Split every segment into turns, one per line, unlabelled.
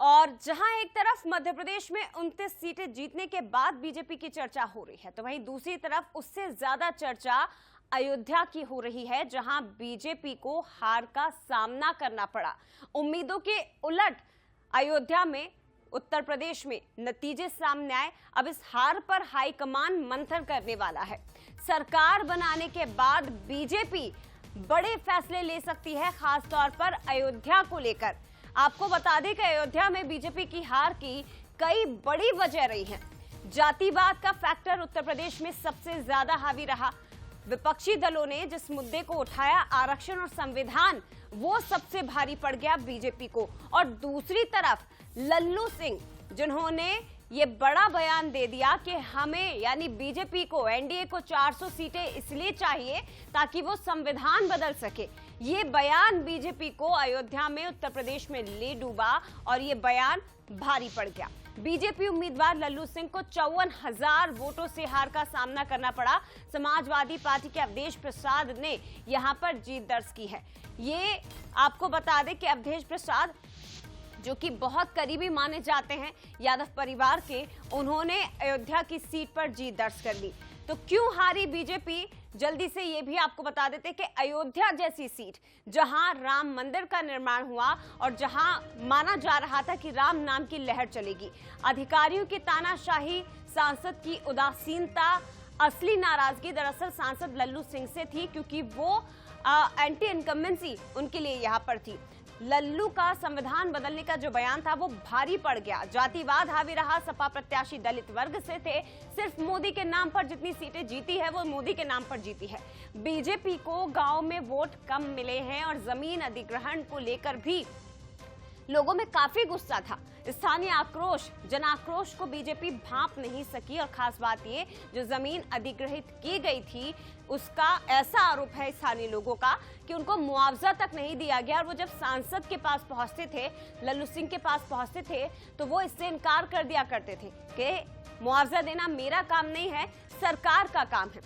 और जहां एक तरफ मध्य प्रदेश में 29 सीटें जीतने के बाद बीजेपी की चर्चा हो रही है, तो वहीं दूसरी तरफ उससे ज्यादा चर्चा अयोध्या की हो रही है, जहां बीजेपी को हार का सामना करना पड़ा। उम्मीदों के उलट अयोध्या में, उत्तर प्रदेश में नतीजे सामने आए। अब इस हार पर हाईकमान मंथन करने वाला है। सरकार बनाने के बाद बीजेपी बड़े फैसले ले सकती है, खासतौर पर अयोध्या को लेकर। आपको बता दें कि अयोध्या में बीजेपी की हार की कई बड़ी वजह रही है। जातिवाद का फैक्टर उत्तर प्रदेश में सबसे ज्यादा हावी रहा। विपक्षी दलों ने जिस मुद्दे को उठाया, आरक्षण और संविधान, वो सबसे भारी पड़ गया बीजेपी को। और दूसरी तरफ लल्लू सिंह, जिन्होंने ये बड़ा बयान दे दिया कि हमें यानी बीजेपी को, एनडीए को 400 सीटें इसलिए चाहिए ताकि वो संविधान बदल सके। ये बयान बीजेपी को अयोध्या में, उत्तर प्रदेश में ले डूबा और ये बयान भारी पड़ गया। बीजेपी उम्मीदवार लल्लू सिंह को 54,000 वोटों से हार का सामना करना पड़ा। समाजवादी पार्टी के अवधेश प्रसाद ने यहां पर जीत दर्ज की है। ये आपको बता दें कि अवधेश प्रसाद, जो कि बहुत करीबी माने जाते हैं यादव परिवार के, उन्होंने अयोध्या की सीट पर जीत दर्ज कर ली। तो क्यों हारी बीजेपी, जल्दी से ये भी आपको बता देते कि अयोध्या जैसी सीट, जहां राम मंदिर का निर्माण हुआ और जहां माना जा रहा था कि राम नाम की लहर चलेगी, अधिकारियों की तानाशाही, सांसद की उदासीनता, असली नाराजगी दरअसल सांसद लल्लू सिंह से थी, क्योंकि वो एंटी इनकम्बेंसी उनके लिए यहां पर थी। लल्लू का संविधान बदलने का जो बयान था वो भारी पड़ गया। जातिवाद हावी रहा। सपा प्रत्याशी दलित वर्ग से थे। सिर्फ मोदी के नाम पर जितनी सीटें जीती है वो मोदी के नाम पर जीती है। बीजेपी को गांव में वोट कम मिले हैं और जमीन अधिग्रहण को लेकर भी लोगों में काफी गुस्सा था। स्थानीय आक्रोश, जन आक्रोश को बीजेपी भांप नहीं सकी। और खास बात ये, जो जमीन अधिग्रहित की गई थी उसका ऐसा आरोप है स्थानीय लोगों का कि उनको मुआवजा तक नहीं दिया गया। और वो जब सांसद के पास पहुंचते थे, लल्लू सिंह के पास पहुंचते थे, तो वो इससे इनकार कर दिया करते थे कि मुआवजा देना मेरा काम नहीं है, सरकार का काम है।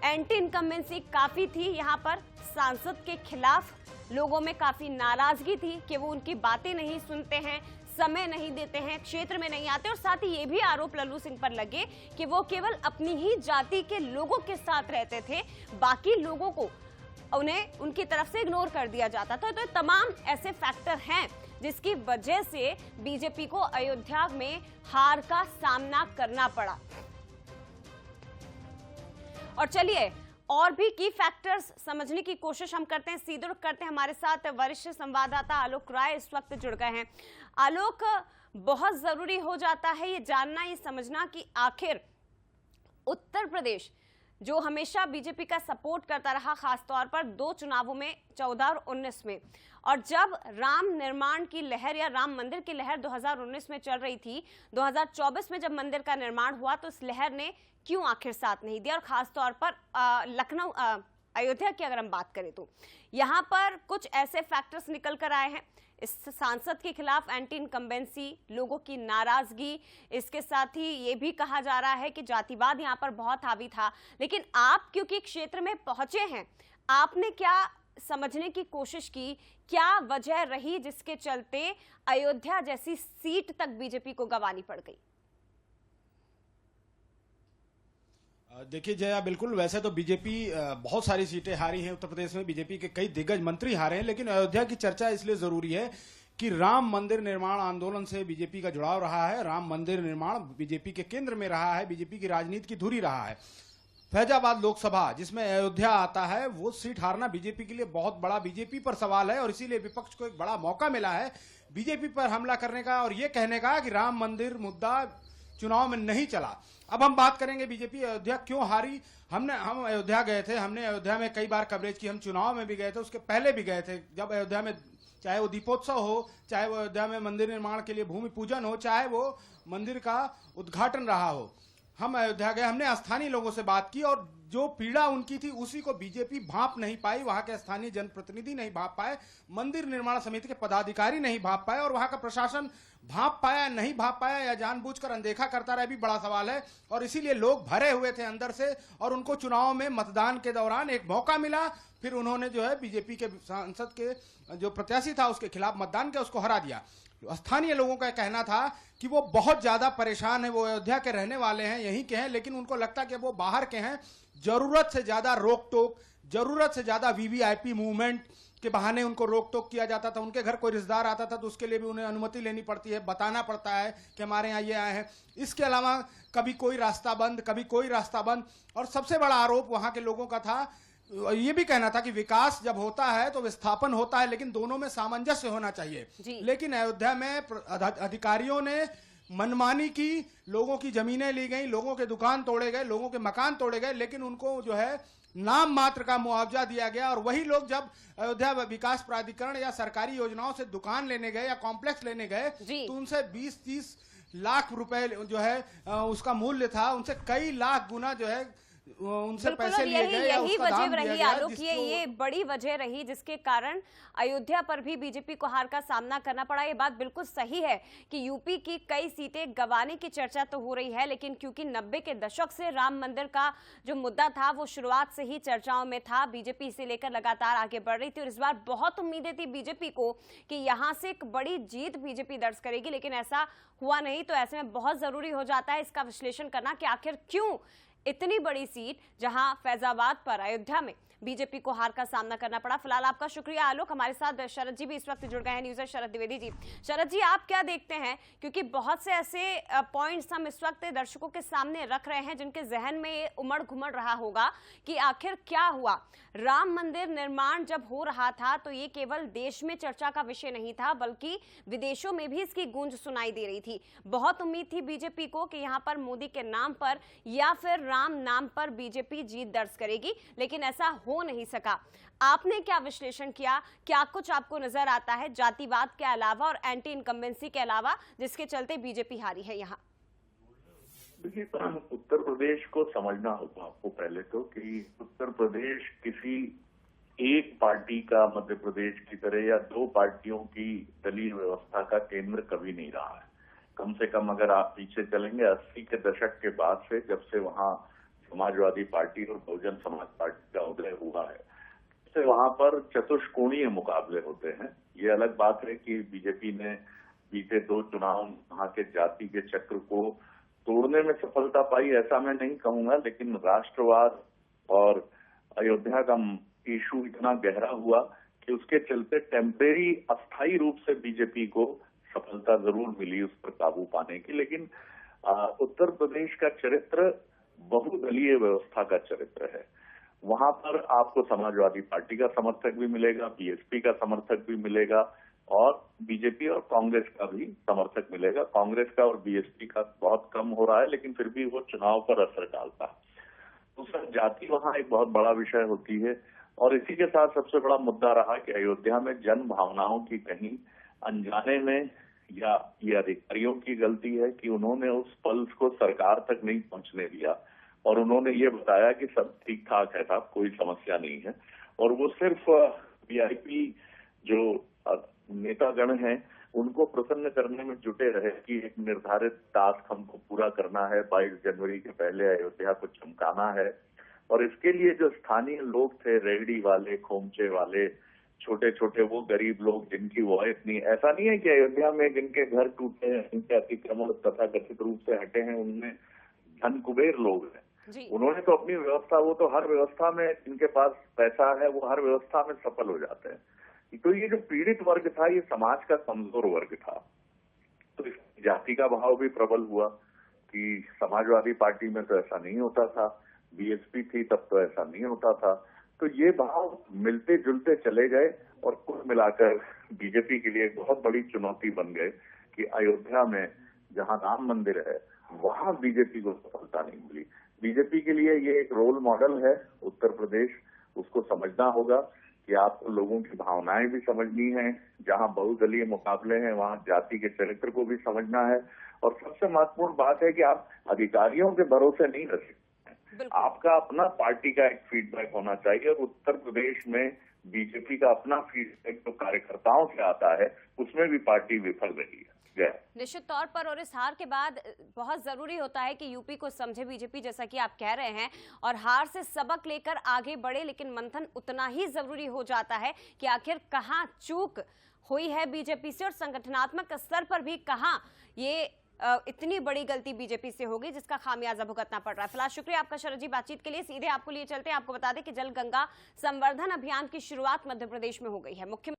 एंटी इनकम्बेंसी काफी थी यहाँ पर। सांसद के खिलाफ लोगों में काफी नाराजगी थी कि वो उनकी बातें नहीं सुनते हैं, समय नहीं देते हैं, क्षेत्र में नहीं आते। और साथ ही ये भी आरोप लल्लू सिंह पर लगे कि वो केवल अपनी ही जाति के लोगों के साथ रहते थे, बाकी लोगों को उन्हें उनकी तरफ से इग्नोर कर दिया जाता था। तो तमाम ऐसे फैक्टर हैं जिसकी वजह से बीजेपी को अयोध्या में हार का सामना करना पड़ा। और चलिए और भी की फैक्टर्स समझने की कोशिश हम करते हैं। सीधे रुख करते हैं, हमारे साथ वरिष्ठ संवाददाता आलोक राय इस वक्त जुड़ गए हैं। आलोक, बहुत जरूरी हो जाता है ये जानना, ये समझना कि आखिर उत्तर प्रदेश, जो हमेशा बीजेपी का सपोर्ट करता रहा, खासतौर पर 2 चुनावों में, 14 और 19 में, और जब राम निर्माण की लहर या राम मंदिर की लहर 2019 में चल रही थी, 2024 में जब मंदिर का निर्माण हुआ तो इस लहर ने क्यों आखिर साथ नहीं दिया। और खासतौर पर लखनऊ, अयोध्या की अगर हम बात करें तो यहाँ पर कुछ ऐसे फैक्टर्स निकल कर आए हैं। इस सांसद के खिलाफ एंटी इनकम्बेंसी, लोगों की नाराजगी, इसके साथ ही ये भी कहा जा रहा है कि जातिवाद यहाँ पर बहुत हावी था। लेकिन आप क्योंकि क्षेत्र में पहुंचे हैं, आपने क्या समझने की कोशिश की, क्या वजह रही जिसके चलते अयोध्या जैसी सीट तक बीजेपी को गंवानी पड़ गई?
देखिए जया, बिल्कुल, वैसे तो बीजेपी बहुत सारी सीटें हारी हैं उत्तर प्रदेश में, बीजेपी के कई दिग्गज मंत्री हारे हैं, लेकिन अयोध्या की चर्चा इसलिए जरूरी है कि राम मंदिर निर्माण आंदोलन से बीजेपी का जुड़ाव रहा है। राम मंदिर निर्माण बीजेपी के केंद्र में रहा है, बीजेपी की राजनीति की धुरी रहा है। फैजाबाद लोकसभा, जिसमें अयोध्या आता है, वो सीट हारना बीजेपी के लिए बहुत बड़ा बीजेपी पर सवाल है। और इसीलिए विपक्ष को एक बड़ा मौका मिला है बीजेपी पर हमला करने का और ये कहने का कि राम मंदिर मुद्दा चुनाव में नहीं चला। अब हम बात करेंगे बीजेपी अयोध्या क्यों हारी। हम अयोध्या गए थे, हमने अयोध्या में कई बार कवरेज की, हम चुनाव में भी गए थे, उसके पहले भी गए थे। जब अयोध्या में, चाहे वो दीपोत्सव हो, चाहे वो अयोध्या में मंदिर निर्माण के लिए भूमि पूजन हो, चाहे वो मंदिर का उद्घाटन रहा हो, हम अयोध्या गए, हमने स्थानीय लोगों से बात की और जो पीड़ा उनकी थी उसी को बीजेपी भांप नहीं पाई। वहां के स्थानीय जनप्रतिनिधि नहीं भांप पाए, मंदिर निर्माण समिति के पदाधिकारी नहीं भांप पाए और वहां का प्रशासन भांप पाया, नहीं भांप पाया या जानबूझकर अनदेखा करता रहा, भी बड़ा सवाल है। और इसीलिए लोग भरे हुए थे अंदर से और उनको चुनाव में मतदान के दौरान एक मौका मिला, फिर उन्होंने जो है बीजेपी के सांसद के जो प्रत्याशी था उसके खिलाफ मतदान किया, उसको हरा दिया। स्थानीय लोगों का कहना था कि वो बहुत ज्यादा परेशान है, वो अयोध्या के रहने वाले हैं, यहीं के हैं, लेकिन उनको लगता है कि वो बाहर के हैं, जरूरत से ज्यादा रोक टोक, जरूरत से ज्यादा वीवीआईपी मूवमेंट के बहाने उनको रोक टोक किया जाता था। उनके घर कोई रिश्तेदार आता था तो उसके लिए भी उन्हें अनुमति लेनी पड़ती है, बताना पड़ता है कि हमारे यहाँ ये आए हैं। इसके अलावा कभी कोई रास्ता बंद, कभी कोई रास्ता बंद। और सबसे बड़ा आरोप वहां के लोगों का था, ये भी कहना था कि विकास जब होता है तो विस्थापन होता है, लेकिन दोनों में सामंजस्य होना चाहिए। लेकिन अयोध्या में अधिकारियों ने मनमानी की, लोगों की जमीनें ली गई, लोगों के दुकान तोड़े गए, लोगों के मकान तोड़े गए, लेकिन उनको जो है नाम मात्र का मुआवजा दिया गया। और वही लोग जब अयोध्या विकास प्राधिकरण या सरकारी योजनाओं से दुकान लेने गए या कॉम्प्लेक्स लेने गए तो उनसे 20-30 लाख रुपए जो है उसका मूल्य था, उनसे कई लाख गुना जो है उनसे पैसे लिए गए।
यही वजह रही आलोक, ये बड़ी वजह रही जिसके कारण अयोध्या पर भी बीजेपी को हार का सामना करना पड़ा। ये बात बिल्कुल सही है कि यूपी की कई सीटें गंवाने की चर्चा तो हो रही है, लेकिन क्योंकि 90 के दशक से राम मंदिर का जो मुद्दा था वो शुरुआत से ही चर्चाओं में था, बीजेपी इसे लेकर लगातार आगे बढ़ रही थी और इस बार बहुत उम्मीदें थी बीजेपी को कि यहां से एक बड़ी जीत बीजेपी दर्ज करेगी, लेकिन ऐसा हुआ नहीं। तो ऐसे में बहुत जरूरी हो जाता है इसका विश्लेषण करना कि आखिर क्यों इतनी बड़ी सीट जहां फैजाबाद पर अयोध्या में बीजेपी को हार का सामना करना पड़ा। फिलहाल आपका शुक्रिया आलोक। हमारे साथ शरद जी भी इस वक्त जुड़ गए हैं, न्यूज़र शरद द्विवेदी जी। शरद जी, आप क्या देखते हैं, क्योंकि बहुत से ऐसे पॉइंट्स हम इस वक्त दर्शकों के सामने रख रहे हैं जिनके जहन में ये उमड़ घुमड़ रहा होगा कि आखिर क्या हुआ। राम मंदिर निर्माण जब हो रहा था तो ये केवल देश में चर्चा का विषय नहीं था, बल्कि विदेशों में भी इसकी गूंज सुनाई दे रही थी। बहुत उम्मीद थी बीजेपी को कि यहाँ पर मोदी के नाम पर या फिर राम नाम पर बीजेपी जीत दर्ज करेगी, लेकिन ऐसा हो नहीं सका। आपने क्या विश्लेषण किया, क्या कुछ आपको नजर आता है जातिवाद के अलावा और एंटी इनकम्बेंसी के अलावा जिसके चलते बीजेपी हारी है यहाँ?
देखिए, उत्तर प्रदेश को समझना होगा आपको पहले तो कि उत्तर प्रदेश किसी एक पार्टी का मध्य प्रदेश की तरह या दो पार्टियों की दलीय व्यवस्था का केंद्र कभी नहीं रहा है। कम से कम अगर आप पीछे चलेंगे 80 के दशक के बाद से, जब से वहां समाजवादी पार्टी और बहुजन समाज पार्टी का उदय हुआ है, से वहां पर चतुष्कोणीय मुकाबले होते हैं। ये अलग बात है कि बीजेपी ने बीते 2 चुनाव वहां के जाति के चक्र को तोड़ने में सफलता पाई, ऐसा मैं नहीं कहूंगा, लेकिन राष्ट्रवाद और अयोध्या का इशू इतना गहरा हुआ कि उसके चलते टेम्परेरी अस्थायी रूप से बीजेपी को सफलता जरूर मिली उस पर काबू पाने की। लेकिन उत्तर प्रदेश का चरित्र बहुदलीय व्यवस्था का चरित्र है। वहां पर आपको समाजवादी पार्टी का समर्थक भी मिलेगा, बीएसपी का समर्थक भी मिलेगा और बीजेपी और कांग्रेस का भी समर्थक मिलेगा। कांग्रेस का और बीएसपी का बहुत कम हो रहा है, लेकिन फिर भी वो चुनाव पर असर डालता है। दूसरा, जाति वहां एक बहुत बड़ा विषय होती है और इसी के साथ सबसे बड़ा मुद्दा रहा कि अयोध्या में जन भावनाओं की कहीं अनजाने में या ये अधिकारियों की गलती है कि उन्होंने उस पल्स को सरकार तक नहीं पहुंचने दिया और उन्होंने ये बताया कि सब ठीक ठाक है साहब, कोई समस्या नहीं है। और वो सिर्फ वीआईपी जो नेतागण हैं उनको प्रसन्न करने में जुटे रहे कि एक निर्धारित टास्क हमको पूरा करना है, 22 जनवरी के पहले अयोध्या को चमकाना है। और इसके लिए जो स्थानीय लोग थे, रेहड़ी वाले, खोमचे वाले, छोटे छोटे वो गरीब लोग जिनकी वॉइस नहीं, ऐसा नहीं है कि अयोध्या में जिनके घर टूटे हैं, जिनके अतिक्रमण तथा कथित रूप से हटे हैं, उनमें धन कुबेर लोग हैं। उन्होंने तो अपनी व्यवस्था, वो तो हर व्यवस्था में जिनके पास पैसा है वो हर व्यवस्था में सफल हो जाते हैं। तो ये जो पीड़ित वर्ग था ये समाज का कमजोर वर्ग था। तो इस जाति का भाव भी प्रबल हुआ कि समाजवादी पार्टी में तो ऐसा नहीं होता था, बीएसपी थी तब तो ऐसा नहीं होता था। तो ये भाव मिलते जुलते चले गए और कुल मिलाकर बीजेपी के लिए बहुत बड़ी चुनौती बन गए कि अयोध्या में जहां राम मंदिर है वहां बीजेपी को सफलता नहीं मिली। बीजेपी के लिए ये एक रोल मॉडल है उत्तर प्रदेश, उसको समझना होगा कि आपको लोगों की भावनाएं भी समझनी है। जहां बहुदलीय मुकाबले हैं वहां जाति के चरित्र को भी समझना है और सबसे महत्वपूर्ण बात है कि आप अधिकारियों के भरोसे नहीं रह सकते। आपका अपना पार्टी का एक फीडबैक होना चाहिए और उत्तर प्रदेश में बीजेपी का अपना फीडबैक जो कार्यकर्ताओं से आता है उसमें भी पार्टी विफल रही है।
निश्चित तौर पर, और इस हार के बाद बहुत जरूरी होता है कि यूपी को समझे बीजेपी, जैसा कि आप कह रहे हैं, और हार से सबक लेकर आगे बढ़े। लेकिन मंथन उतना ही जरूरी हो जाता है कि आखिर कहां चूक हुई है बीजेपी से और संगठनात्मक स्तर पर भी कहां ये इतनी बड़ी गलती बीजेपी से होगी जिसका खामियाजा भुगतना पड़ रहा है। फिलहाल शुक्रिया आपका शरद जी बातचीत के लिए। सीधे आपको लिए चलते हैं, आपको बता दें कि जल गंगा संवर्धन अभियान की शुरुआत मध्य प्रदेश में हो गई है। मुख्यमंत्री